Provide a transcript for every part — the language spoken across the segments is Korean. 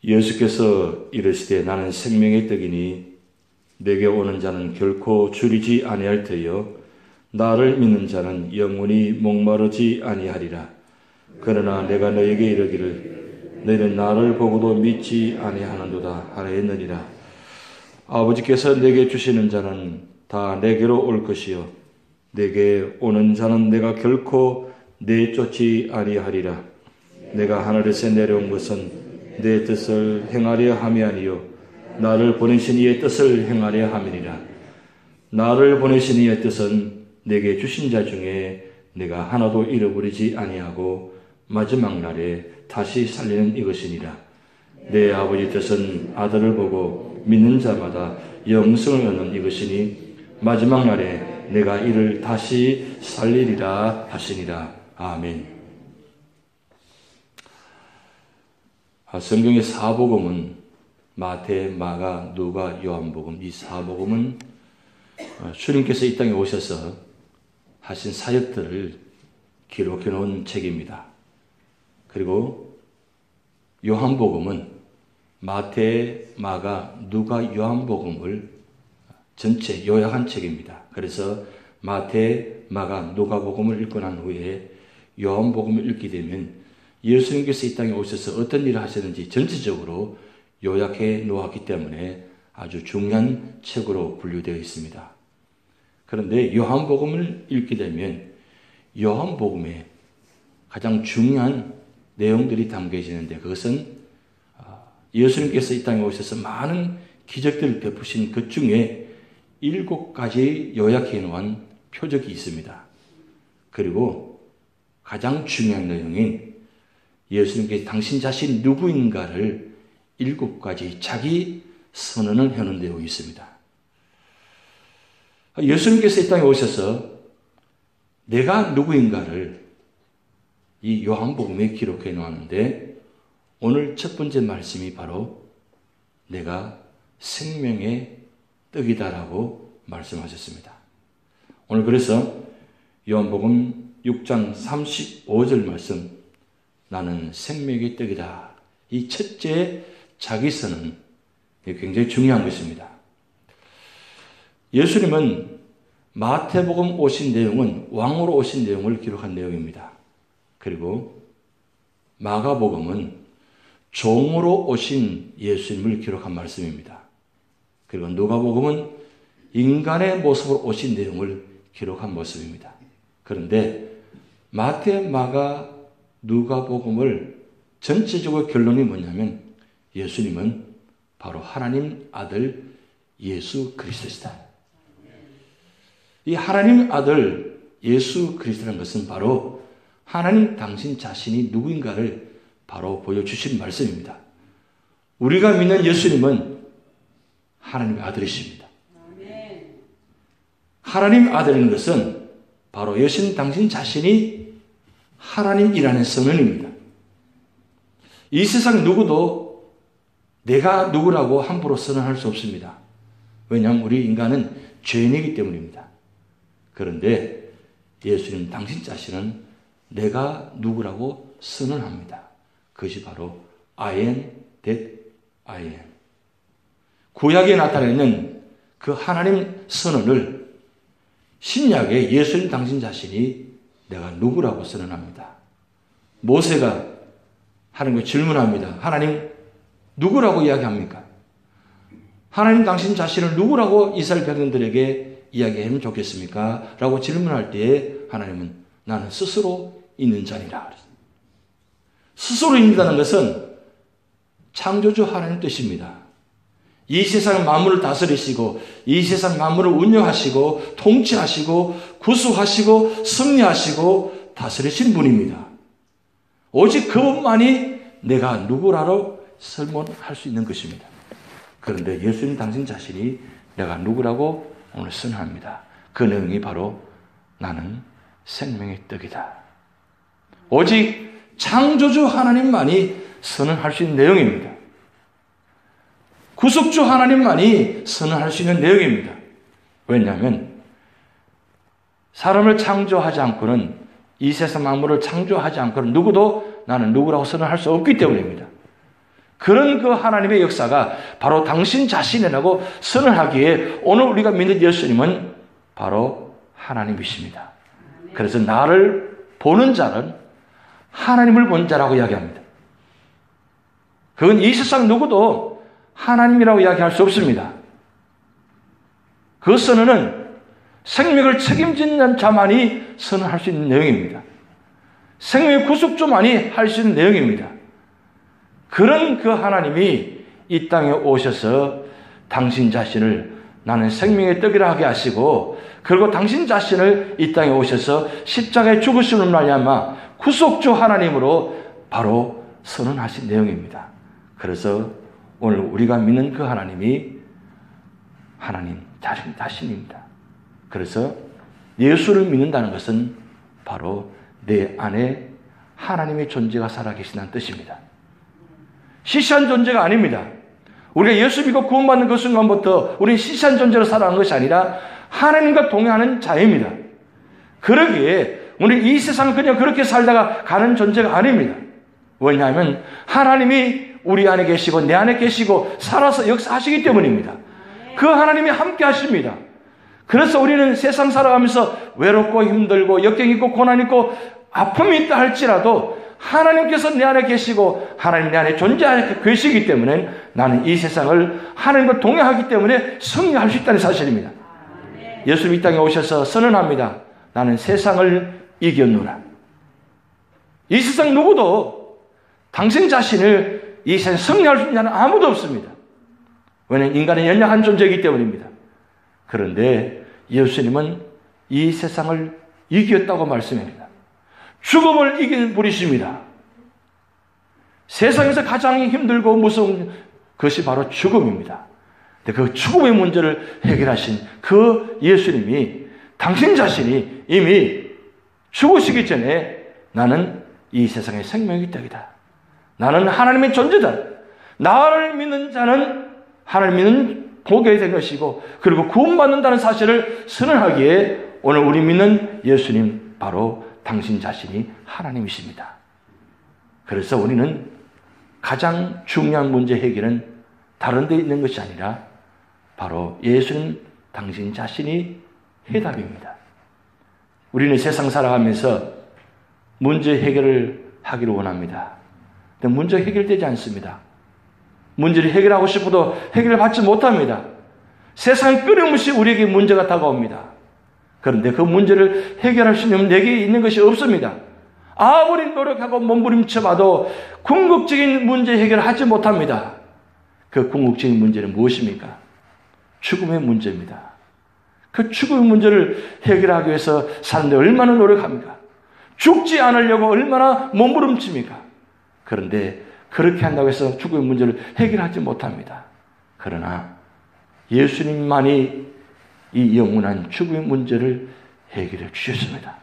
예수께서 이르시되 나는 생명의 떡이니 내게 오는 자는 결코 줄이지 아니할 터이요 나를 믿는 자는 영원히 목마르지 아니하리라. 그러나 내가 너에게 이르기를 너희는 나를 보고도 믿지 아니하는도다 하였느니라. 아버지께서 내게 주시는 자는 다 내게로 올 것이요 내게 오는 자는 내가 결코 내쫓지 아니하리라. 내가 하늘에서 내려온 것은 내 뜻을 행하려 함이 아니요 나를 보내신 이의 뜻을 행하려 함이니라. 나를 보내신 이의 뜻은 내게 주신 자 중에 내가 하나도 잃어버리지 아니하고 마지막 날에 다시 살리는 이것이니라. 내 아버지 뜻은 아들을 보고 믿는 자마다 영생을 얻는 이것이니 마지막 날에 내가 이를 다시 살리리라 하시니라. 아멘. 성경의 사복음은 마태, 마가, 누가, 요한복음 이 사복음은 주님께서 이 땅에 오셔서 하신 사역들을 기록해 놓은 책입니다. 그리고 요한복음은 마태, 마가, 누가, 요한복음을 전체 요약한 책입니다. 그래서 마태, 마가, 누가복음을 읽고 난 후에 요한복음을 읽게 되면 예수님께서 이 땅에 오셔서 어떤 일을 하셨는지 전체적으로 요약해 놓았기 때문에 아주 중요한 책으로 분류되어 있습니다. 그런데 요한복음을 읽게 되면 요한복음에 가장 중요한 내용들이 담겨져 있는데 그것은 예수님께서 이 땅에 오셔서 많은 기적들을 베푸신 것 중에 7가지 요약해 놓은 표적이 있습니다. 그리고 가장 중요한 내용인 예수님께서 당신 자신이 누구인가를 7가지 자기 선언을 해놓은 내용이 있습니다. 예수님께서 이 땅에 오셔서 내가 누구인가를 이 요한복음에 기록해 놓았는데 오늘 첫 번째 말씀이 바로 내가 생명의 떡이다라고 말씀하셨습니다. 오늘 그래서 요한복음 6장 35절 말씀 나는 생명의 떡이다. 이 첫째 자기선은 굉장히 중요한 것입니다. 예수님은 마태복음 오신 내용은 왕으로 오신 내용을 기록한 내용입니다. 그리고 마가복음은 종으로 오신 예수님을 기록한 말씀입니다. 그리고 누가복음은 인간의 모습으로 오신 내용을 기록한 모습입니다. 그런데 마태, 마가, 누가복음을 전체적으로 결론이 뭐냐면 예수님은 바로 하나님 아들 예수 그리스도시다. 이 하나님 아들 예수 그리스도라는 것은 바로 하나님 당신 자신이 누구인가를 바로 보여주신 말씀입니다. 우리가 믿는 예수님은 하나님의 아들이십니다. 하나님 아들인 것은 바로 예수님 당신 자신이 하나님이라는 선언입니다. 이 세상 누구도 내가 누구라고 함부로 선언할 수 없습니다. 왜냐하면 우리 인간은 죄인이기 때문입니다. 그런데 예수님 당신 자신은 내가 누구라고 선언합니다. 그것이 바로 I am that I am. 구약에 나타내는 그 하나님 선언을 신약에 예수님 당신 자신이 내가 누구라고 선언합니다. 모세가 하나님께 질문합니다. 하나님 누구라고 이야기합니까? 하나님 당신 자신을 누구라고 이스라엘 백성들에게 이야기하면 좋겠습니까? 라고 질문할 때에 하나님은 나는 스스로 있는 자니라. 스스로 있다는 것은 창조주 하나님 뜻입니다. 이 세상 만물을 다스리시고 이 세상 만물을 운영하시고 통치하시고 구속하시고 승리하시고 다스리신 분입니다. 오직 그분만이 내가 누구라고 설문할 수 있는 것입니다. 그런데 예수님 당신 자신이 내가 누구라고 오늘 선언합니다. 그 내용이 바로 나는 생명의 떡이다. 오직 창조주 하나님만이 선언할 수 있는 내용입니다. 구속주 하나님만이 선언할 수 있는 내용입니다. 왜냐하면 사람을 창조하지 않고는 이 세상 만물을 창조하지 않고는 누구도 나는 누구라고 선언할 수 없기 때문입니다. 그 그런 그 하나님의 역사가 바로 당신 자신이라고 선언하기에 오늘 우리가 믿는 예수님은 바로 하나님이십니다. 그래서 나를 보는 자는 하나님을 본 자라고 이야기합니다. 그건 이 세상 누구도 하나님이라고 이야기할 수 없습니다. 그 선언은 생명을 책임지는 자만이 선언할 수 있는 내용입니다. 생명의 구속주만이 할 수 있는 내용입니다. 그런 그 하나님이 이 땅에 오셔서 당신 자신을 나는 생명의 떡이라 하게 하시고, 그리고 당신 자신을 이 땅에 오셔서 십자가에 죽으시는 말미암아 구속주 하나님으로 바로 선언하신 내용입니다. 그래서 오늘 우리가 믿는 그 하나님이 하나님 자신입니다. 그래서 예수를 믿는다는 것은 바로 내 안에 하나님의 존재가 살아계신다는 뜻입니다. 시시한 존재가 아닙니다. 우리가 예수 믿고 구원받는 그 순간부터 우리는 시시한 존재로 살아가는 것이 아니라 하나님과 동행하는 자입니다. 그러기에 우리 이 세상은 그냥 그렇게 살다가 가는 존재가 아닙니다. 왜냐하면 하나님이 우리 안에 계시고 내 안에 계시고 살아서 역사하시기 때문입니다. 그 하나님이 함께 하십니다. 그래서 우리는 세상 살아가면서 외롭고 힘들고 역경 있고 고난 있고 아픔이 있다 할지라도 하나님께서 내 안에 계시고 하나님 내 안에 존재하고 계시기 때문에 나는 이 세상을 하나님과 동행하기 때문에 승리할 수 있다는 사실입니다. 예수님 이 땅에 오셔서 선언합니다. 나는 세상을 이겼노라. 이 세상 누구도 당신 자신을 이 세상에 승리할 수 있는 자는 아무도 없습니다. 왜냐하면 인간은 연약한 존재이기 때문입니다. 그런데 예수님은 이 세상을 이겼다고 말씀합니다. 죽음을 이긴 분이십니다. 세상에서 가장 힘들고 무서운 것이 바로 죽음입니다. 그 죽음의 문제를 해결하신 그 예수님이 당신 자신이 이미 죽으시기 전에 나는 이 세상의 생명의 떡이다. 나는 하나님의 존재다. 나를 믿는 자는 하나님 믿는 복이 된 것이고 그리고 구원받는다는 사실을 선언하기에 오늘 우리 믿는 예수님 바로 당신 자신이 하나님이십니다. 그래서 우리는 가장 중요한 문제 해결은 다른 데 있는 것이 아니라 바로 예수님 당신 자신이 해답입니다. 우리는 세상 살아가면서 문제 해결을 하기를 원합니다. 근데 문제 해결되지 않습니다. 문제를 해결하고 싶어도 해결을 받지 못합니다. 세상 끊임없이 우리에게 문제가 다가옵니다. 그런데 그 문제를 해결할 수 있는 내게 있는 것이 없습니다. 아무리 노력하고 몸부림쳐봐도 궁극적인 문제 해결을 하지 못합니다. 그 궁극적인 문제는 무엇입니까? 죽음의 문제입니다. 그 죽음의 문제를 해결하기 위해서 사람들이 얼마나 노력합니까? 죽지 않으려고 얼마나 몸부림칩니까? 그런데 그렇게 한다고 해서 죽음의 문제를 해결하지 못합니다. 그러나 예수님만이 이 영원한 죽음의 문제를 해결해 주셨습니다.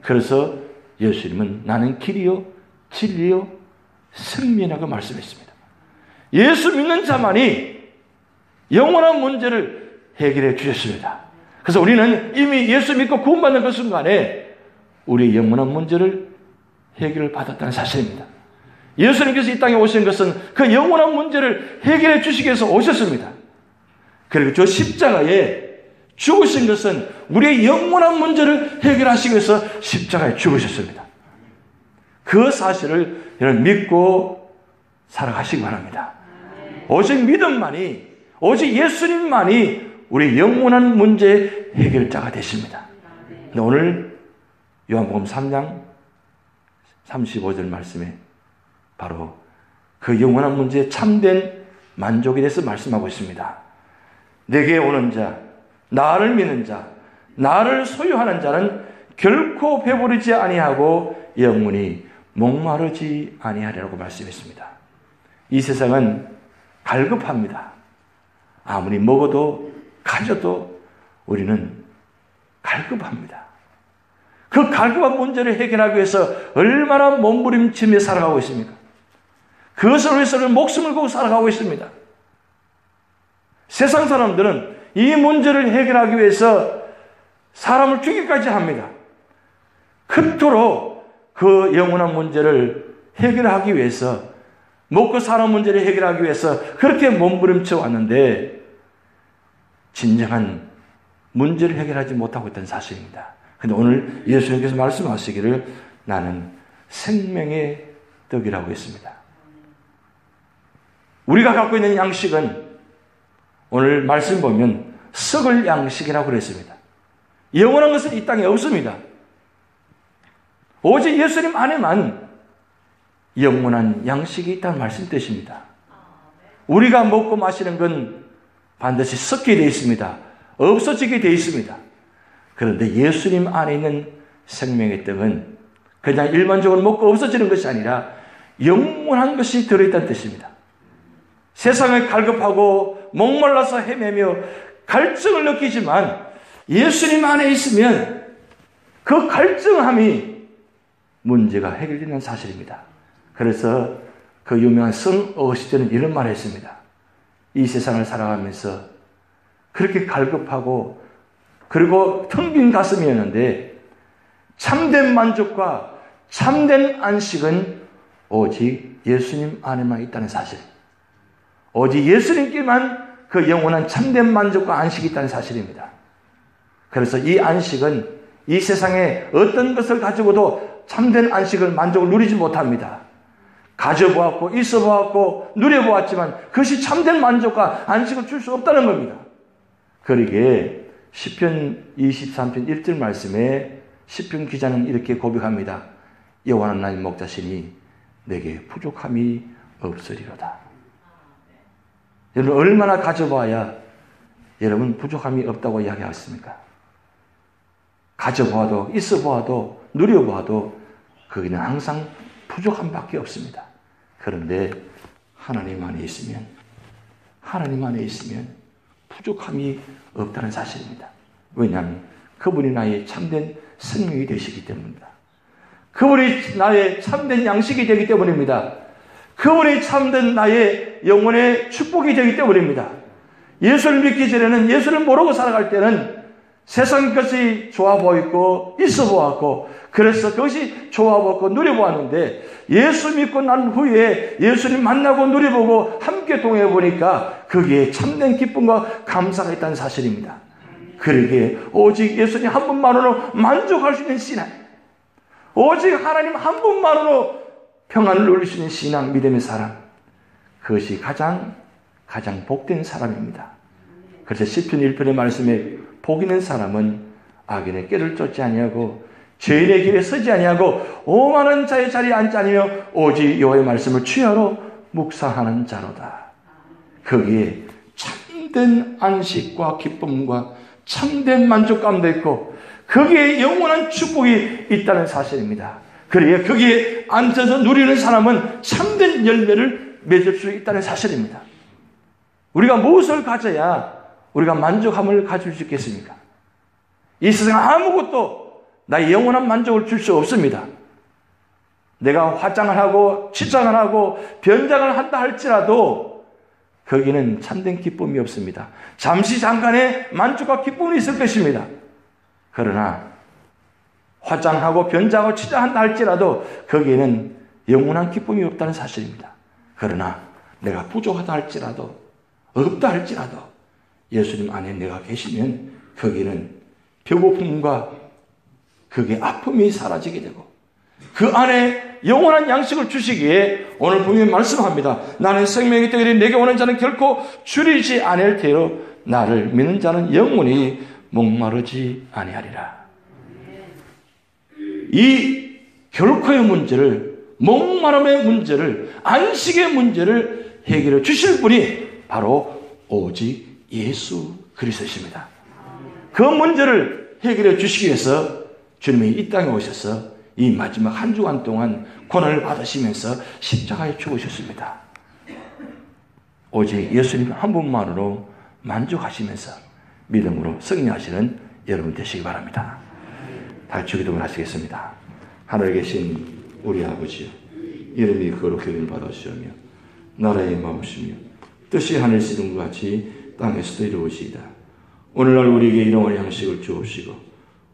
그래서 예수님은 나는 길이요 진리요 생명이라고 말씀했습니다. 예수 믿는 자만이 영원한 문제를 해결해 주셨습니다. 그래서 우리는 이미 예수 믿고 구원받는 그 순간에 우리의 영원한 문제를 해결을 받았다는 사실입니다. 예수님께서 이 땅에 오신 것은 그 영원한 문제를 해결해 주시기 위해서 오셨습니다. 그리고 저 십자가에 죽으신 것은 우리의 영원한 문제를 해결하시기 위해서 십자가에 죽으셨습니다. 그 사실을 여러분 믿고 살아가시기 바랍니다. 오직 믿음만이, 오직 예수님만이 우리 영원한 문제 해결자가 되십니다. 오늘 요한복음 3장 35절 말씀에 바로 그 영원한 문제에 참된 만족에 대해서 말씀하고 있습니다. 내게 오는 자, 나를 믿는 자, 나를 소유하는 자는 결코 배부르지 아니하고 영원히 목마르지 아니하리라고 말씀했습니다. 이 세상은 갈급합니다. 아무리 먹어도 가져도 우리는 갈급합니다. 그 갈급한 문제를 해결하기 위해서 얼마나 몸부림치며 살아가고 있습니까? 그것을 위해서는 목숨을 걸고 살아가고 있습니다. 세상 사람들은 이 문제를 해결하기 위해서 사람을 죽이기까지 합니다. 그토록 그 영원한 문제를 해결하기 위해서 먹고 사는 문제를 해결하기 위해서 그렇게 몸부림쳐 왔는데 진정한 문제를 해결하지 못하고 있다는 사실입니다. 그런데 오늘 예수님께서 말씀하시기를 나는 생명의 떡이라고 했습니다. 우리가 갖고 있는 양식은 오늘 말씀 보면 썩을 양식이라고 그랬습니다. 영원한 것은 이 땅에 없습니다. 오직 예수님 안에만 영원한 양식이 있다는 말씀 뜻입니다. 우리가 먹고 마시는 건 반드시 썩게 되어 있습니다. 없어지게 되어 있습니다. 그런데 예수님 안에 있는 생명의 떡은 그냥 일반적으로 먹고 없어지는 것이 아니라 영원한 것이 들어있다는 뜻입니다. 세상을 갈급하고 목말라서 헤매며 갈증을 느끼지만 예수님 안에 있으면 그 갈증함이 문제가 해결되는 사실입니다. 그래서 그 유명한 성 어거스틴은 이런 말을 했습니다. 이 세상을 살아가면서 그렇게 갈급하고 그리고 텅 빈 가슴이었는데 참된 만족과 참된 안식은 오직 예수님 안에만 있다는 사실. 오직 예수님께만 그 영원한 참된 만족과 안식이 있다는 사실입니다. 그래서 이 안식은 이 세상에 어떤 것을 가지고도 참된 안식을 만족을 누리지 못합니다. 가져보았고 있어보았고 누려보았지만 그것이 참된 만족과 안식을 줄 수 없다는 겁니다. 그러기에 시편 23편 1절 말씀에 시편 기자는 이렇게 고백합니다. 여호와 하나님 목자시니 내게 부족함이 없으리로다. 여러분 얼마나 가져봐야 여러분 부족함이 없다고 이야기하겠습니까? 가져보아도 있어보아도 누려보아도 거기는 항상 부족함밖에 없습니다. 그런데 하나님 안에 있으면 부족함이 없다는 사실입니다. 왜냐하면 그분이 나의 참된 생명이 되시기 때문입니다. 그분이 나의 참된 양식이 되기 때문입니다. 그분이 참된 나의 영혼의 축복이 되기 때문입니다. 예수를 믿기 전에는 예수를 모르고 살아갈 때는 세상 것이 좋아 보이고 있어 보았고 그래서 그것이 좋아 보았고 누려보았는데 예수 믿고 난 후에 예수님 만나고 누려보고 함께 동행해 보니까 거기에 참된 기쁨과 감사가 있다는 사실입니다. 그러기에 오직 예수님 한 분만으로 만족할 수 있는 신앙, 오직 하나님 한 분만으로 평안을 누릴 수 있는 신앙, 믿음의 사람, 그것이 가장 복된 사람입니다. 그래서 시편 1편의 말씀에 복 있는 사람은 악인의 꾀를 쫓지 아니하고 죄인의 길에 서지 아니하고 오만한 자의 자리에 앉지 아니며 오직 여호와의 말씀을 취하러 묵상하는 자로다. 거기에 참된 안식과 기쁨과 참된 만족감도 있고 거기에 영원한 축복이 있다는 사실입니다. 그래야 거기에 앉아서 누리는 사람은 참된 열매를 맺을 수 있다는 사실입니다. 우리가 무엇을 가져야 우리가 만족함을 가질 수 있겠습니까? 이 세상 아무것도 나의 영원한 만족을 줄 수 없습니다. 내가 화장을 하고 치장을 하고 변장을 한다 할지라도 거기는 참된 기쁨이 없습니다. 잠시 잠깐의 만족과 기쁨이 있을 것입니다. 그러나 화장하고 변장하고 치장한다 할지라도 거기에는 영원한 기쁨이 없다는 사실입니다. 그러나 내가 부족하다 할지라도 없다 할지라도 예수님 안에 내가 계시면 거기는 배고픔과 그게 아픔이 사라지게 되고 그 안에 영원한 양식을 주시기에 오늘 분명히 말씀합니다. 나는 생명의 떡이니 내게 오는 자는 결코 줄이지 아니할 테로 나를 믿는 자는 영원히 목마르지 아니하리라. 이 결코의 문제를, 목마름의 문제를, 안식의 문제를 해결해 주실 분이 바로 오직 예수 그리스도십니다. 그 문제를 해결해 주시기 위해서 주님이 이 땅에 오셔서 이 마지막 한 주간 동안 고난을 받으시면서 십자가에 죽으셨습니다. 오직 예수님 한 분만으로 만족하시면서 믿음으로 승리하시는 여러분 되시기 바랍니다. 다 같이 기도를 하시겠습니다. 하늘에 계신 우리 아버지여, 이름이 거룩히 여김을 받으시오며 나라의 마음이시며 뜻이 하늘에서 이룬 것 같이 땅에서도 이루어지이다. 오늘날 우리에게 일용할 양식을 주옵시고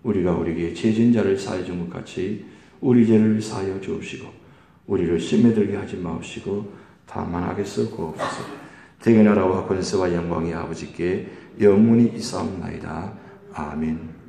우리가 우리에게 죄진 자를 사하여 준 것 같이 우리 죄를 사하여 주옵시고 우리를 시험에 들게 하지 마옵시고 다 만하겠을 구옵소서. 대개 나라와 권세와 영광이 아버지께 영원히 있사옵나이다. 아멘.